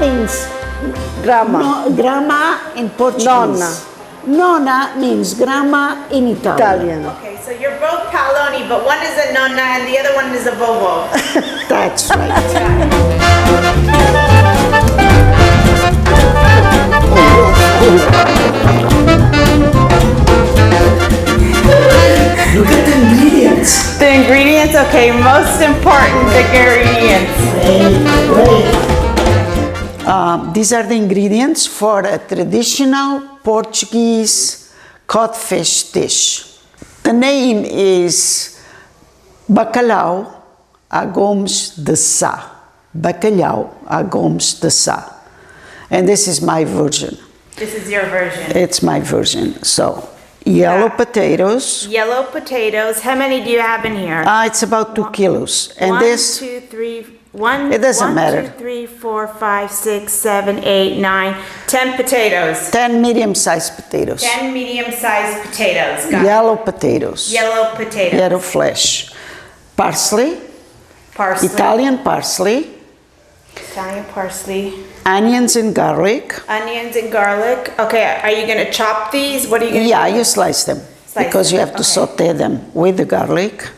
means Grandma. grandma in Portuguese. Nonna. Nonna means grandma in Italian. Okay, so you're both Paolone, but one is a nonna and the other one is a Vovó. That's right. Look at the ingredients. The ingredients, okay, most important ingredients. These are the ingredients for a traditional Portuguese cod fish dish. The name is Bacalhau a Gomes de Sá. Bacalhau a Gomes de Sá. And this is my version. This is your version. It's my version. So, yellow potatoes. Yellow potatoes. How many do you have in here? It's about 2 kilos. And One, this, 2, 3, 1. It doesn't matter. 1, 2, 3, 4, 5, 6, 7, 8, 9, 10 potatoes. 10 medium-sized potatoes. 10 medium-sized potatoes. Got Yellow potatoes. Yellow potatoes. Yellow flesh. Parsley. Parsley. Italian parsley. Italian parsley. Onions and garlic. Onions and garlic. Okay, are you going to chop these? What are you going to Yeah, do? you slice them. Slice because you them, have to okay. saute them with the garlic.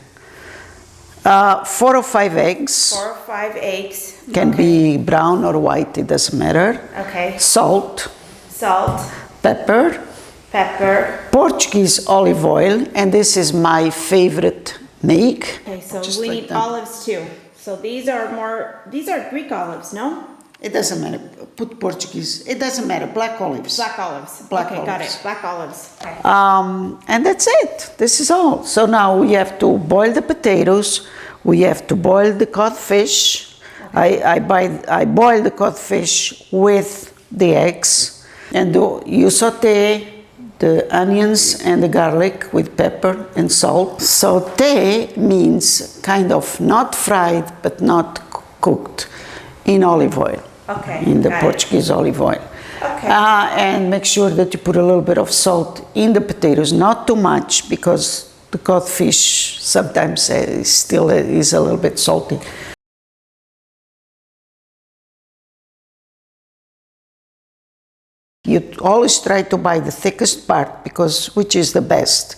4 or 5 eggs. 4 or 5 eggs. Can be brown or white, it doesn't matter. Okay. Salt. Salt. Pepper. Pepper. Portuguese olive oil. And this is my favorite make. Okay, so Just we like need that. olives too. So these are Greek olives, no? It doesn't matter. Put Portuguese. It doesn't matter. Black olives. Black olives. Black okay, got olives. it. Black olives. Okay. And that's it. This is all. So now we have to boil the potatoes. We have to boil the cod fish. Okay. I boil the cod fish with the eggs. And you saute the onions and the garlic with pepper and salt. Saute means kind of not fried but not cooked in olive oil. Okay. In the got Portuguese olive oil. Okay. And make sure that you put a little bit of salt in the potatoes, not too much because the cod fish sometimes still is a little bit salty. You always try to buy the thickest part because which is the best.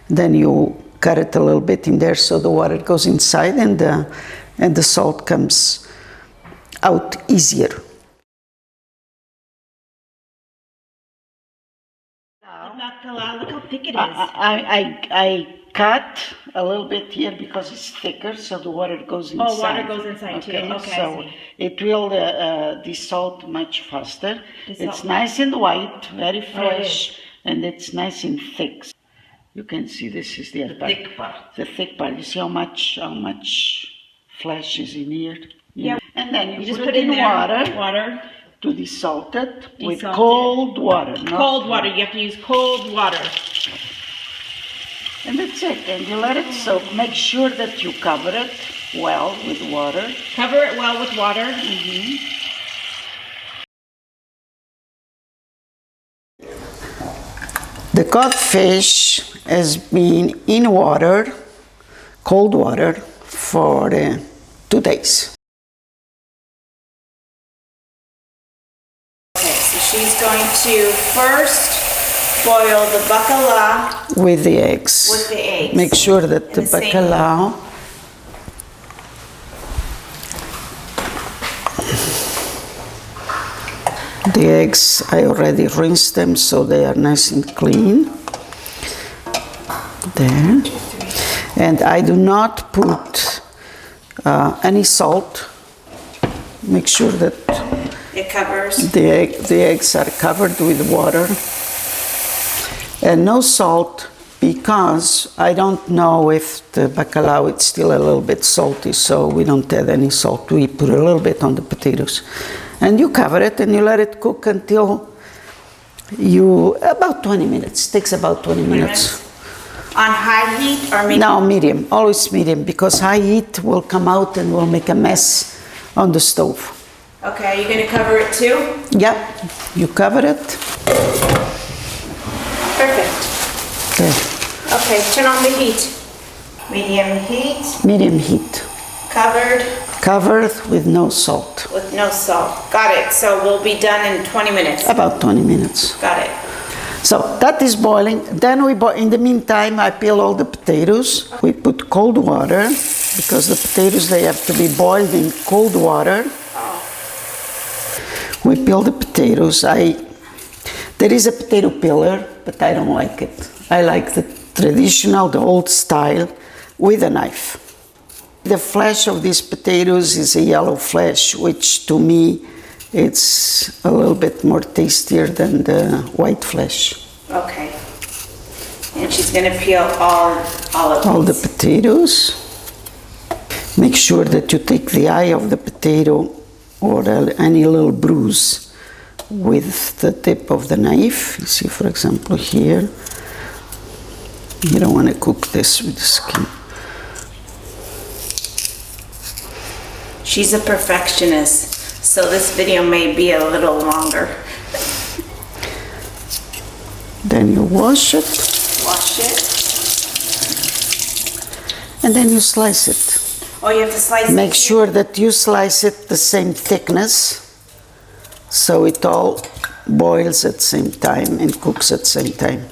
Then you cut it a little bit in there so the water goes inside and the salt comes out easier. Bacalhau, look how thick it is. I cut a little bit here because it's thicker, so the water goes inside. Oh, water goes inside too. Okay, so I see. it will dissolve much faster. Dissolve. It's nice and white, very fresh, is. and it's nice and thick. You can see this is the part. thick part. The thick part. You see how much flesh is in here? Yeah. And then you just put it in there. water. Water. To dissolve it with Dissolve cold water. not Cold water. You have to use cold water. And that's it. And you let it soak. Make sure that you cover it well with water. Cover it well with water. The cod fish has been in water, cold water, for 2 days. Okay, so she's going to first boil the bacalhau With the eggs. with the eggs. Make sure that the the same- bacalhau the eggs, I already rinsed them so they are nice and clean. There. And I do not put any salt. Make sure that It covers. the eggs are covered with water. And no salt because I don't know if the bacalhau is still a little bit salty, so we don't add any salt. We put a little bit on the potatoes. And you cover it and you let it cook until about 20 minutes. Takes about 20 minutes. On high heat or medium? No, medium, always medium, because high heat will come out and will make a mess on the stove. Okay, you're going to cover it too? Yeah, you cover it. Perfect. There. Okay, turn on the heat. Medium heat, Medium heat. covered. Covered with no salt. With no salt. Got it. So we'll be done in 20 minutes. About 20 minutes. Got it. So that is boiling. Then in the meantime, I peel all the potatoes. We put cold water because the potatoes, they have to be boiled in cold water. We peel the potatoes. There is a potato peeler, but I don't like it. I like the traditional, the old style, with a knife. The flesh of these potatoes is a yellow flesh, which to me, it's a little bit more tastier than the white flesh. Okay. And she's going to peel all of All the these. potatoes. Make sure that you take the eye of the potato or any little bruise with the tip of the knife. You see, for example, here. You don't want to cook this with the skin. She's a perfectionist, so this video may be a little longer. Then you wash it, Wash it. and then you slice it. Oh, you have to slice it. Make sure that you slice it the same thickness, so it all boils at the same time and cooks at the same time.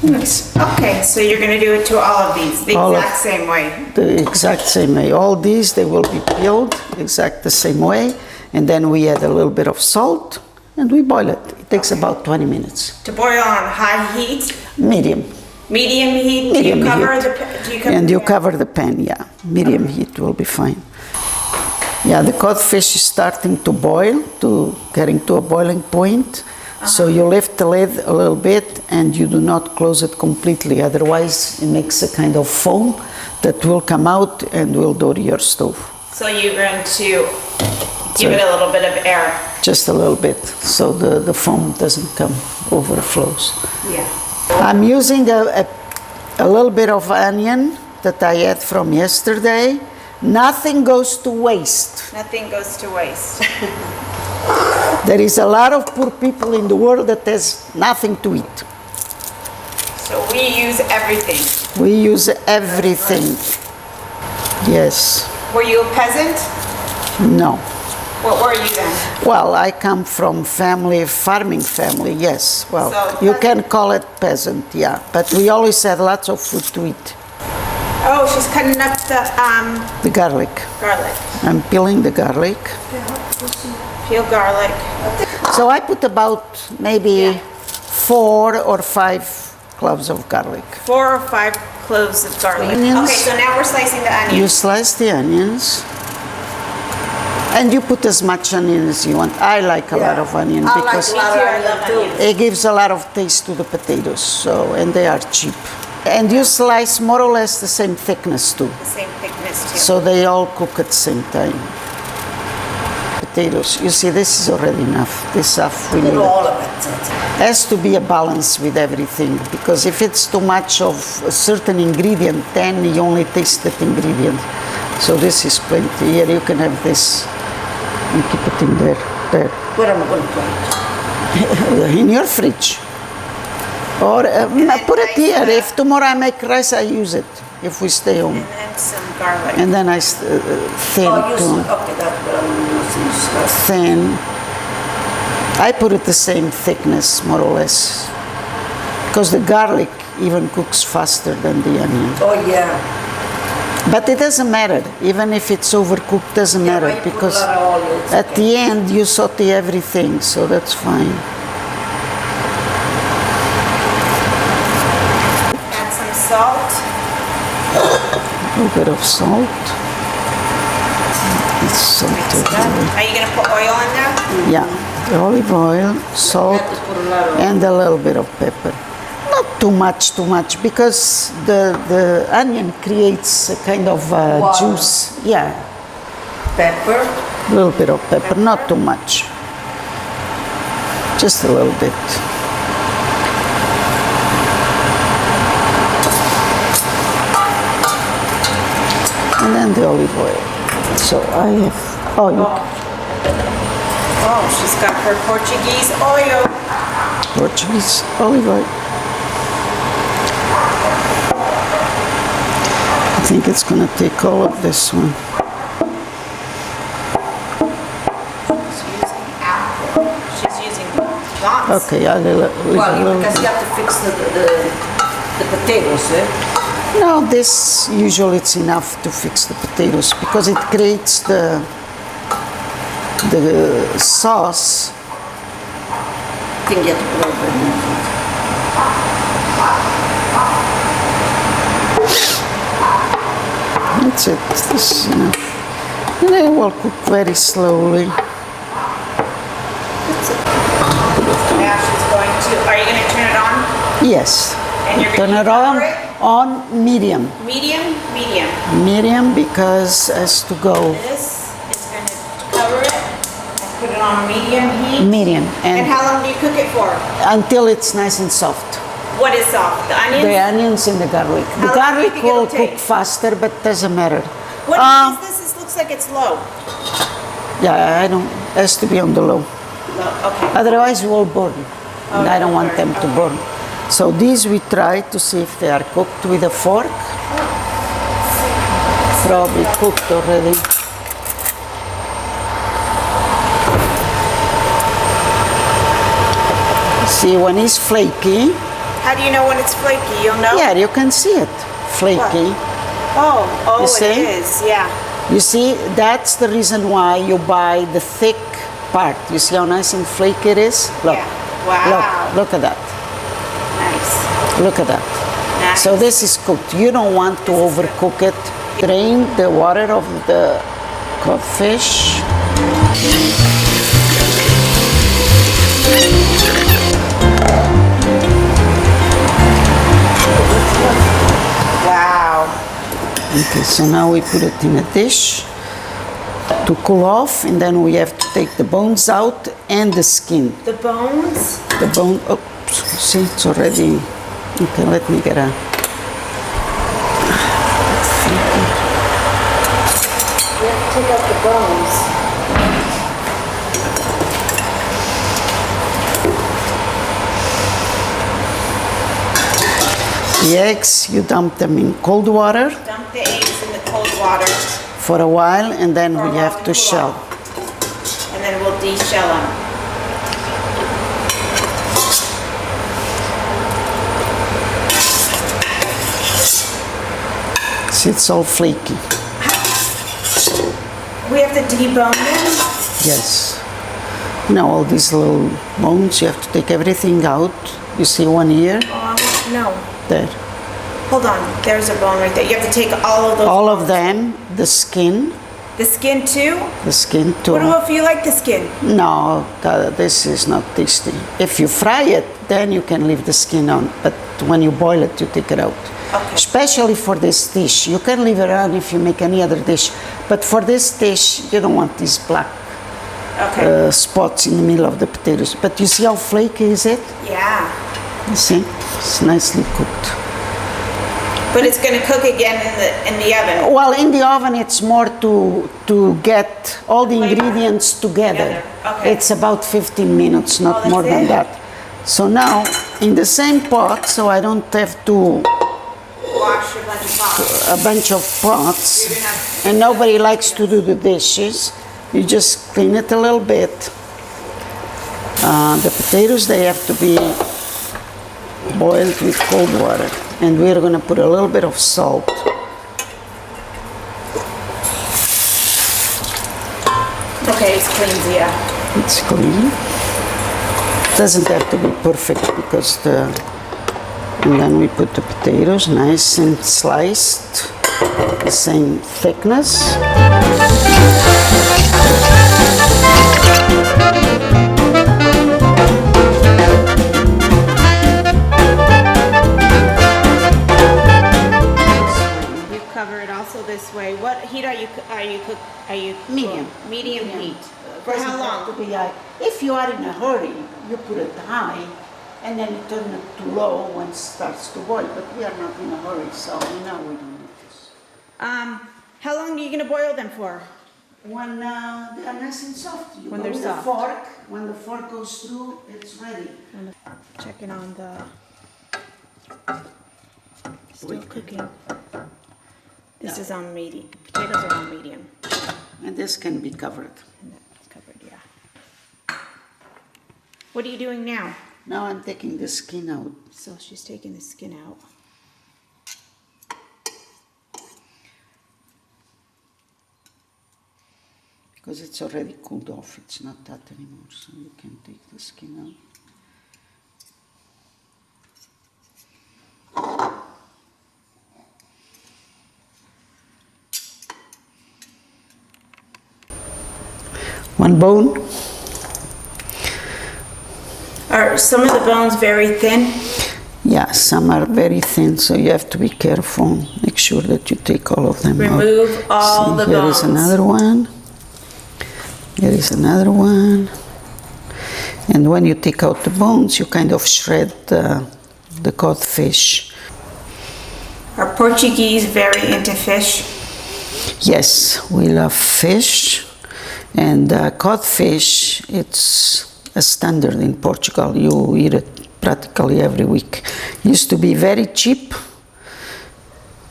Nice. Okay, so you're going to do it to all of these the exact same way. The exact same way. All these, they will be peeled exact the same way, and then we add a little bit of salt and we boil it. It takes about 20 minutes. To boil on high heat, Medium. medium heat. Medium do you cover heat. And you cover the pan, yeah. Medium heat will be fine. Yeah, the codfish is starting to boil, getting to a boiling point. So you lift the lid a little bit and you do not close it completely, otherwise it makes a kind of foam that will come out and will go to your stove. So you're going to give it a little bit of air. Just a little bit, so the foam doesn't come, overflows. Yeah. I'm using a little bit of onion that I had from yesterday. Nothing goes to waste. Nothing goes to waste. There is a lot of poor people in the world that has nothing to eat. So we use everything. We use everything. Yes. Were you a peasant? No. What were you then? Well, I come from farming family, yes. Well, So you can call it peasant, yeah. But we always had lots of food to eat. Oh, she's cutting up The garlic. garlic. I'm peeling the garlic. Peel garlic. So I put about maybe 4 or 5 cloves of garlic. 4 or 5 cloves of garlic. Onions. Okay, so now we're slicing the You onions. slice the onions. And you put as much onion as you want. I like a lot of onion because Me too, I love onions. it gives a lot of taste to the potatoes. So, and they are cheap. And you slice more or less the same thickness too. The same thickness too. So they all cook at the same time. Potatoes, you see, this is already enough. This half we need. All of it. Has to be a balance with everything, because if it's too much of a certain ingredient, then you only taste that ingredient. So this is plenty. Here you can have this and keep it in there. Where am I going to put it? In your fridge. Or put it here. If tomorrow I make rice, I use it. If we stay home. And then some garlic. And then I thin Oh, you see, too. okay, that's what I'm using. Thin. I put it the same thickness, more or less. Because the garlic even cooks faster than the onion. Oh, yeah. But it doesn't matter. Even if it's overcooked, doesn't matter. but you put a Because lot of oil, it's at okay. the end, you saute everything, so that's fine. Add some salt. A little bit of salt. It's salted. Are you going to put oil in there? Yeah, the olive oil, salt, Have to put a lot of and a little bit of pepper. Not too much, because the onion creates a kind of Water. juice. Yeah, pepper. a little bit of pepper, not too much. Just a little bit. And then the olive oil. So I have, Oh, she's got her Portuguese oil. Portuguese olive oil. think it's gonna take all of this one. She's using apple. She's using lots. Okay, a little. Well, because you have to fix the potatoes, eh? No, this usually it's enough to fix the potatoes because it creates the sauce. I think you have to put a little bit more. That's it. This, you know, and they will cook very slowly. Now she's going to, are you going to turn it on? Yes. And you're Turn going it to cover it? on medium. Medium? Medium. Medium because it has to go This is going to cover it and put it on medium heat. medium And how long do you cook it for? until it's nice and soft. What is soft? The onions? The onions and the garlic. The How long do you garlic think it'll will cook take? faster, but doesn't matter. What is this? This looks like it's low. Yeah, I don't. Has to be on the low. Low, okay. Otherwise, it will burn. And I don't want them to burn. So these we try to see if they are cooked with a fork. Probably cooked already. See, when it's flaky, How do you know when it's flaky? You'll know? yeah, you can see it. Flaky. Oh, You see? it is, yeah. You see, that's the reason why you buy the thick part. You see how nice and flaky it is? Look. Yeah. Wow. Look at that. Nice. Look at that. Nice. So this is cooked. You don't want to overcook it. Drain the water of the codfish. Wow. Okay, so now we put it in a dish to cool off, and then we have to take the bones out and the skin. The bones? The bone, oh, see, it's already, okay, let me get a, You have to take out the bones. the eggs, you dump them in cold water Dump the eggs in the cold water. for a while, and then For a we while have to to cool shell. off. And then we'll de-shell them. See, it's all flaky. We have to debone them? Yes. Now all these little bones, you have to take everything out. You see one here, No. there. Hold on. There's a bone right there. You have to take all of those. All of them, the skin too? The skin too. What about if you like the skin? No, this is not tasty. If you fry it, then you can leave the skin on. But when you boil it, you take it out. Okay. Especially for this dish. You can leave it on if you make any other dish. But for this dish, you don't want these black Okay. spots in the middle of the potatoes. But you see how flaky is it? Yeah. You see? It's nicely cooked. But it's going to cook again in the oven. Well, in the oven, it's more to get all the Flavor. ingredients together. Okay. It's about 15 minutes, not that's more than it? that. So now, in the same pot, so I don't have to Wash a bunch of pots. a bunch of pots, You're gonna have- and nobody likes to do the dishes. You just clean it a little bit. The potatoes, they have to be boiled with cold water, and we're going to put a little bit of salt. Okay, it's clean, yeah. It's clean. Doesn't have to be perfect because and then we put the potatoes nice and sliced, the same thickness. You cover it also this way. What heat are you Medium. Medium heat. For how long? If you are in a hurry, you put it high, and then you turn it to low when it starts to boil. But we are not in a hurry, so now we don't need this. How long are you going to boil them for? When they are nice and soft, you When go they're with soft. the fork. When the fork goes through, it's ready. Checking on the. Still cooking. This is on medium. Potatoes are on medium. And this can be covered. And that's covered, yeah. What are you doing now? Now I'm taking the skin out. So she's taking the skin out. Because it's already cooled off, it's not that anymore, so you can take the skin out. One bone. Are some of the bones very thin? Yeah, some are very thin, so you have to be careful. Make sure that you take all of them out. Remove all the Here bones. is another one. Here is another one. And when you take out the bones, you kind of shred the codfish. Are Portuguese very into fish? Yes, we love fish. And codfish, it's a standard in Portugal. You eat it practically every week. Used to be very cheap,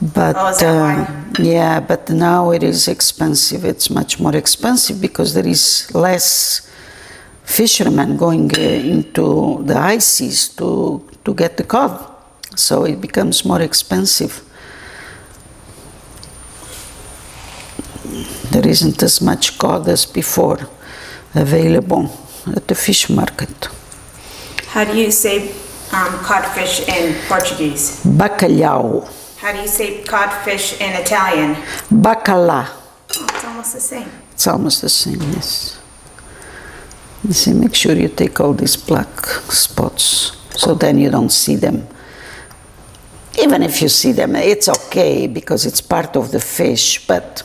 but Oh, is that why? yeah, but now it is expensive. It's much more expensive because there is less fishermen going into the high seas to get the cod, so it becomes more expensive. There isn't as much cod as before available at the fish market. How do you say codfish in Portuguese? Bacalhau. How do you say codfish in Italian? Bacalhau. Oh, it's almost the same. It's almost the same, yes. You see, make sure you take all these black spots, so then you don't see them. Even if you see them, it's okay because it's part of the fish, but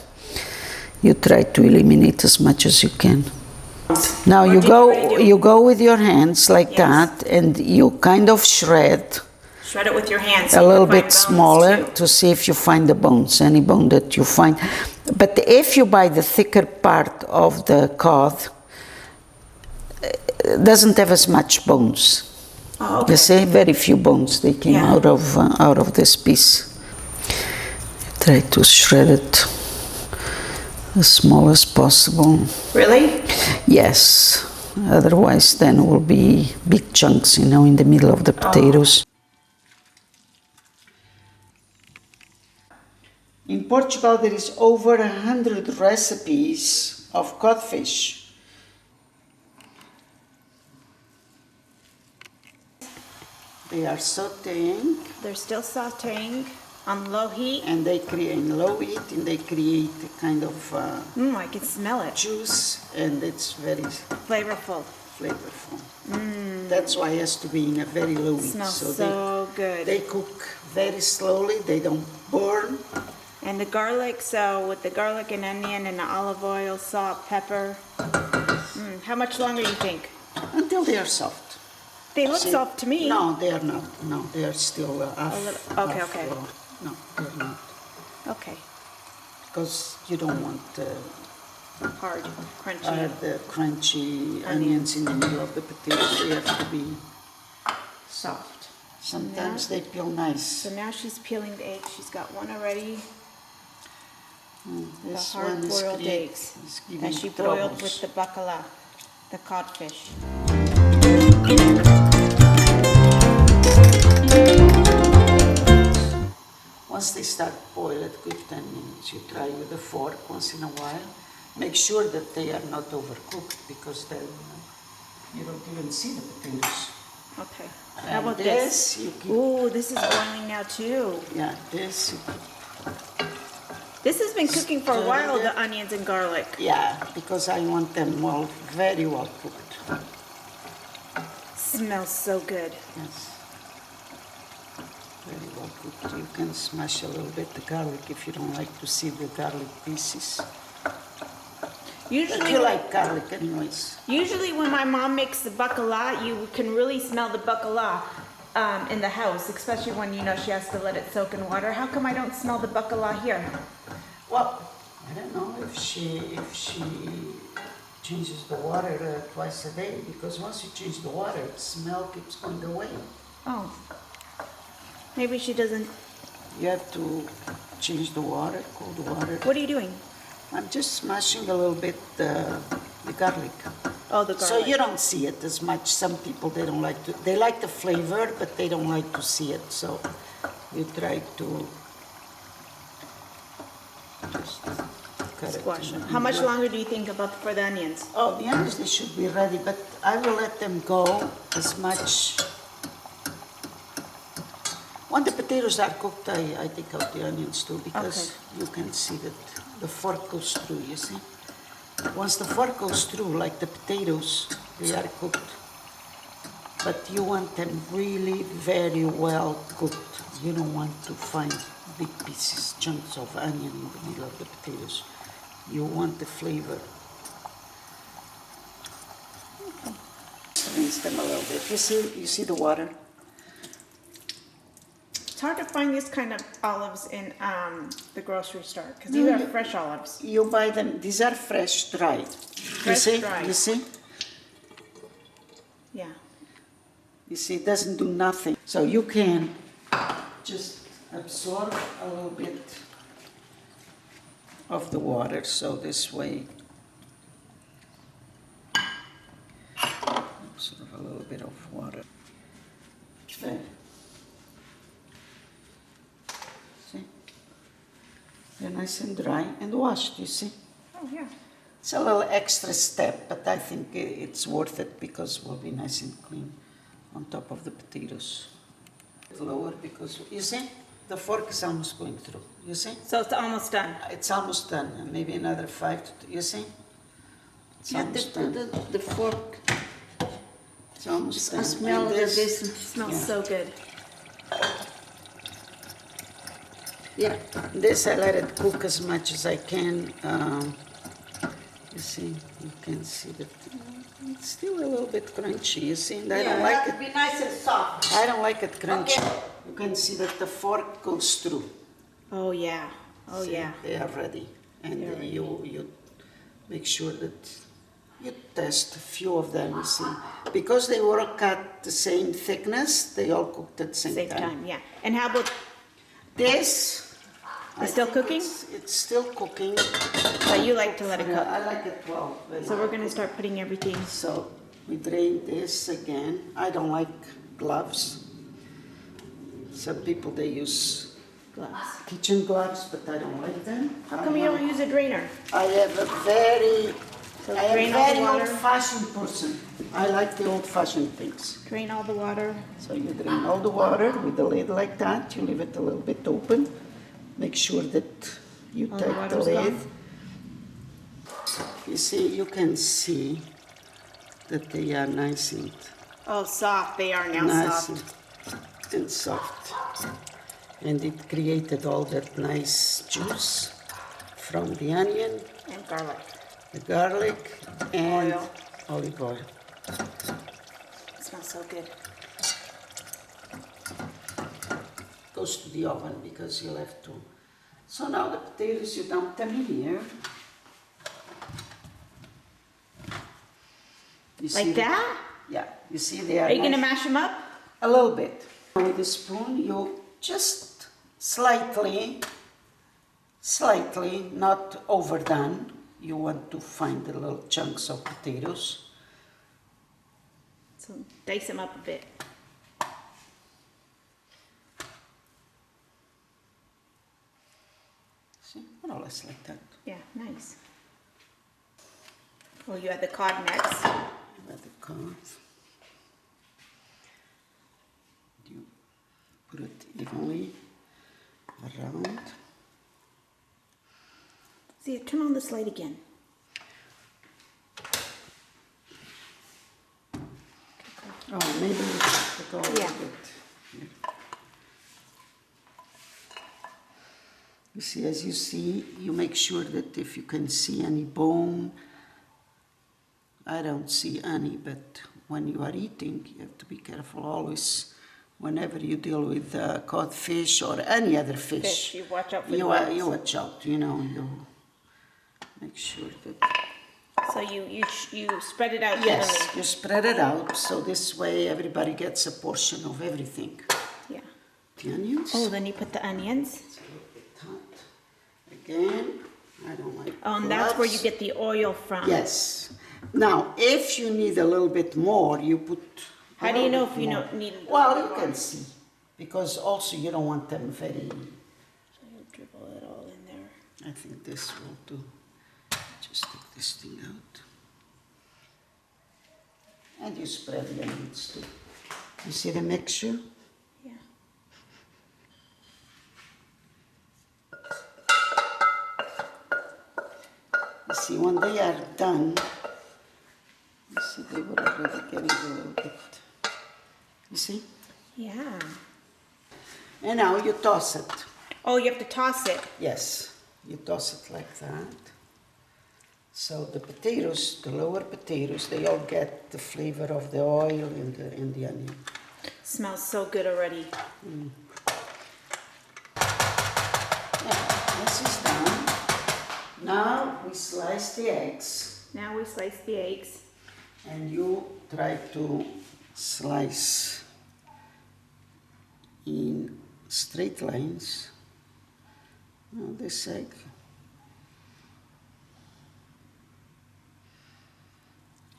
you try to eliminate as much as you can. Now you go with your hands like that, and you kind of shred Shred it with your hands. a little bit smaller to see if you find the bones, any bone that you find. But if you buy the thicker part of the cod, it doesn't have as much bones. Oh, okay. You see, very few bones they came Yeah. out of this piece. Try to shred it as small as possible. Really? Yes, otherwise then will be big chunks, you know, in the middle of the potatoes. In Portugal there is over 100 recipes of codfish. They are sauteing They're still sauteing on low heat. and they create in low heat, and they create a kind of I can smell it. juice, and it's very Flavorful. flavorful. That's why it has to be in a very low heat. Smells So so good. they cook very slowly, they don't burn. And the garlic, so with the garlic and onion and the olive oil, salt, pepper. How much longer do you think? Until they are soft. They look See? soft to me. No, they are not. No, they are still okay, okay. raw. No, they're not. Okay. Because you don't want Hard, crunchy. the crunchy onions in the middle of the potatoes. They have to be soft. Sometimes they peel nice. So now she's peeling the eggs. She's got one already. The This one is hard-boiled eggs is that giving she boiled troubles. with the bacalhau, the codfish. Once they start boiled at good 10 minutes, you try with a fork once in a while. Make sure that they are not overcooked, because then you don't even see the potatoes. Okay. How And about this? You keep, Ooh, this is boiling now too. yeah, this, you keep, This has been cooking for a Stirring while, it. the onions and garlic. yeah, because I want them very well cooked. Smells so good. Yes. Very well cooked. You can smash a little bit the garlic if you don't like to see the garlic pieces. But Usually, you like garlic anyways. usually when my mom makes the bacalhau, you can really smell the bacalhau in the house, especially when you know she has to let it soak in water. How come I don't smell the bacalhau here? Well, I don't know if she changes the water twice a day, because once you change the water, the smell keeps going away. Oh, maybe she doesn't. You have to change the water, cool the water. What are you doing? I'm just smashing a little bit the garlic. Oh, the garlic. So you don't see it as much. Some people, they don't like to, they like the flavor, but they don't like to see it. So you try to just cut Squash it. them. How much longer do you think about for the onions? Oh, the onions, they should be ready, but I will let them go as much. When the potatoes are cooked, I take out the onions too, because you can see that the fork goes through, you see? Once the fork goes through, like the potatoes, they are cooked. But you want them really very well cooked. You don't want to find big pieces, chunks of onion in the middle of the potatoes. You want the flavor. Rinse them a little bit. You see the water? It's hard to find these kind of olives in the grocery store because these are fresh olives. You buy them, these are fresh dried. Fresh dried. You see? Yeah. You see, it doesn't do nothing. So you can just absorb a little bit of the water, so this way, absorb a little bit of water. There. See? They're nice and dry and washed, you see? Oh, yeah. It's a little extra step, but I think it's worth it because it will be nice and clean on top of the potatoes. Lower because, you see, the fork is almost going through, you see? So it's almost done. It's almost done, and maybe another 5 to, you see? It's almost done. The fork. It's almost done. I smell And the this- this. It smells so good. Yeah. This I let it cook as much as I can. You see, you can see that it's still a little bit crunchy, you see? And I don't like it. Be nice and soft. I don't like it crunchy. Okay. You can see that the fork goes through. Oh, yeah. Oh, See, yeah. they are ready. And They're ready. you make sure that you test a few of them, you see. Because they were cut the same thickness, they all cooked at the same Same time. time, yeah. And how about, This... It's I still think cooking? It's still cooking. but you like to let it cook? I like it well. Very So we're gonna start putting everything. So we drain this again. I don't like gloves. Some people, they use Gloves. kitchen gloves, but I don't like them. How come you don't use a drainer? I have a very, So I am drain all the very water? old-fashioned person. I like the old-fashioned things. Drain all the water. So you drain all the water with the lid like that. You leave it a little bit open. Make sure that you All the take the water's lid. gone? You see, you can see that they are nice and Oh, soft. They are now nice soft. and soft. And it created all that nice juice from the onion, And garlic. the garlic, and Oil. olive oil. It smells so good. Goes to the oven because you'll have to. So now the potatoes, you dump them in here. You see Like that? Yeah, you see they are. Are you gonna nice. mash them up? A little bit. With the spoon, you just slightly, not overdone. You want to find the little chunks of potatoes. So dice them up a bit. See, more or less like that. Yeah, nice. Oh, you add the cod next. Let it come. You put it evenly around. See, turn on this light again. Oh, maybe put all Yeah. of it here. You see, as you see, you make sure that if you can see any bone, I don't see any, but when you are eating, you have to be careful always. Whenever you deal with codfish or any other fish, You watch out for the you bones. watch out, you make sure that... So you spread it out Yes, evenly. you spread it out, so this way everybody gets a portion of everything. Yeah. The onions. Oh, then you put the onions. It's a little bit hot. again. I don't like And that's where you gloves. get the oil from. Yes. Now, if you need a little bit more, you put. How do you know if you need a Well, little you more? can see, because also you don't want them very. So you'll dribble it all in there. I think this will do. Just take this thing out. And you spread the onions too. You see the mixture? Yeah. You see, when they are done, you see they were already getting a little bit. You see? Yeah. And now you toss it. Oh, you have to toss it. Yes, you toss it like that. So the potatoes, the lower potatoes, they all get the flavor of the oil in the onion. Smells so good already. Yeah, this is done. Now we slice the eggs, Now we slice the eggs. and you try to slice in straight lines. Now this egg.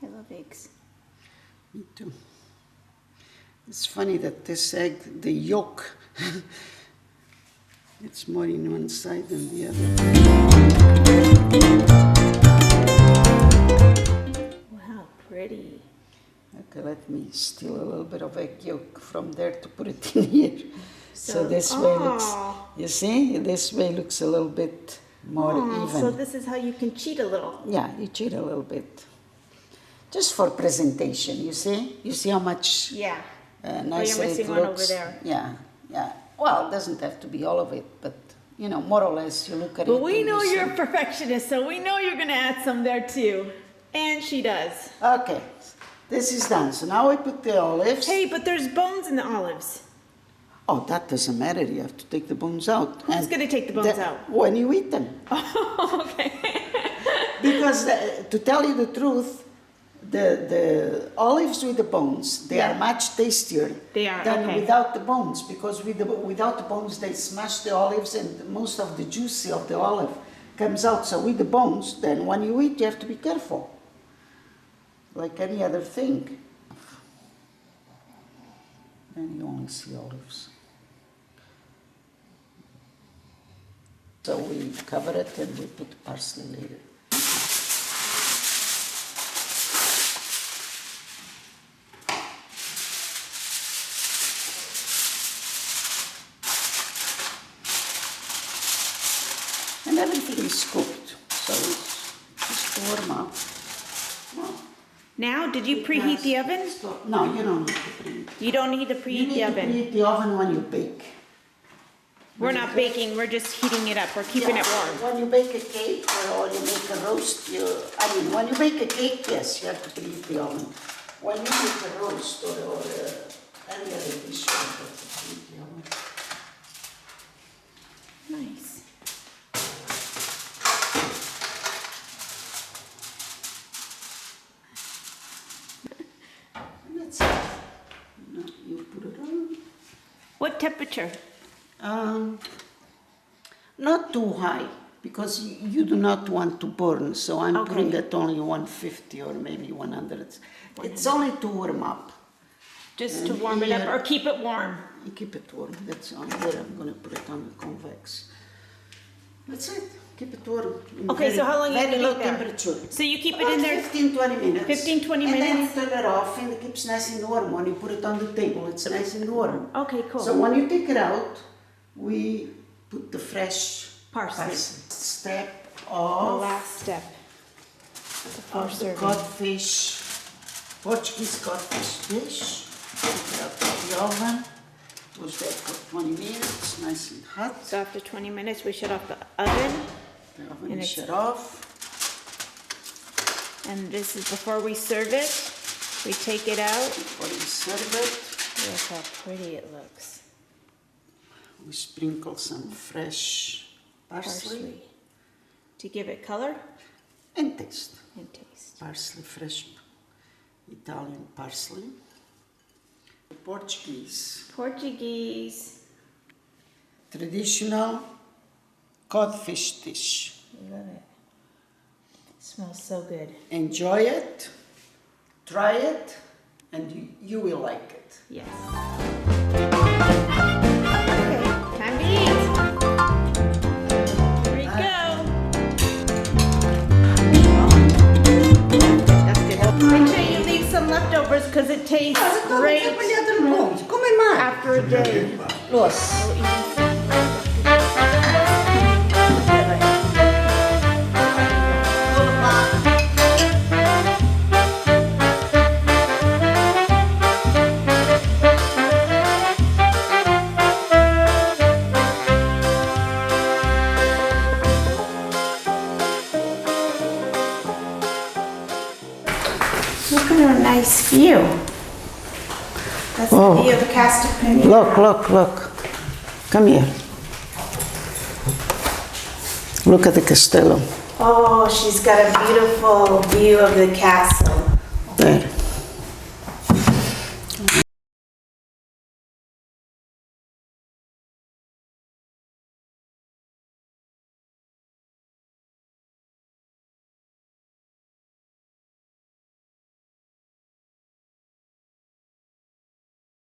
I love eggs. Me too. It's funny that this egg, the yolk, it's more in one side than the other. Wow, pretty. Okay, let me steal a little bit of egg yolk from there to put it in here. So this way looks, you see, this way looks a little bit more even. So this is how you can cheat a little. Yeah, you cheat a little bit. Just for presentation, you see? You see how much Yeah. nicer missing it one looks? over there. Yeah, yeah. Well, it doesn't have to be all of it, but, you know, more or less you look at it. But we and know you you're say- a perfectionist, so we know you're gonna add some there too. And she does. Okay, this is done. So now we put the olives. Hey, but there's bones in the olives. Oh, that doesn't matter. You have to take the bones out. Who's gonna take the bones out? When you eat them. Oh, okay. Because to tell you the truth, the olives with the bones, they are much tastier They are, than okay. without the bones. Because without the bones, they smash the olives and most of the juicy of the olive comes out. So with the bones, then when you eat, you have to be careful. Like any other thing. Then you only see olives. So we cover it and we put parsley later. And everything is cooked, so it's just warm up. Well, Now, did you preheat the oven? no, you don't need to preheat. You don't need to You preheat need the to oven. preheat the oven when you bake. We're not baking, we're just heating it up. We're keeping it warm. When you bake a cake or you make a roast, when you bake a cake, yes, you have to preheat the oven. When you make a roast or any other dish, you have to preheat the oven. Nice. And that's it. Now you put it on. What temperature? Not too high, because you do not want to burn, so I'm putting Okay. at only 150 or maybe 100. It's only to warm up. Just to And warm it up here- or keep it warm? You keep it warm. That's on here. I'm going to put it on the convex. That's it. Keep it warm. in Okay, so how long you very leave low it there? temperature. So you keep it About in there 15, 20 minutes. 15, 20 and minutes? then you turn it off and it keeps nice and warm. When you put it on the table, it's nice and warm. Okay, cool. So when you take it out, we put the fresh Parsley. Step The of last step before of the serving. codfish, Portuguese codfish dish. Take it out of the oven. Goes there for 20 minutes, nice and hot. So after 20 minutes, we shut off the oven. The oven And is it's- shut off. And this is before we serve it. We take it out. Before we serve it, Look how pretty it looks. we sprinkle some fresh parsley, To give it color and taste. and taste. Parsley, fresh Italian parsley. Portuguese, Portuguese traditional cod fish dish. Love it. Smells so good. Enjoy it, try it, and you will like it. Yes. Okay, time to eat. Here we go. That's good. Make sure you leave some leftovers because it tastes great Come mai? after a day. Nossa. Look at a nice view. That's Oh. the view of Castor Penny. Look, look, look. Come here. Look at the castello. Oh, she's got a beautiful view of the castle. There.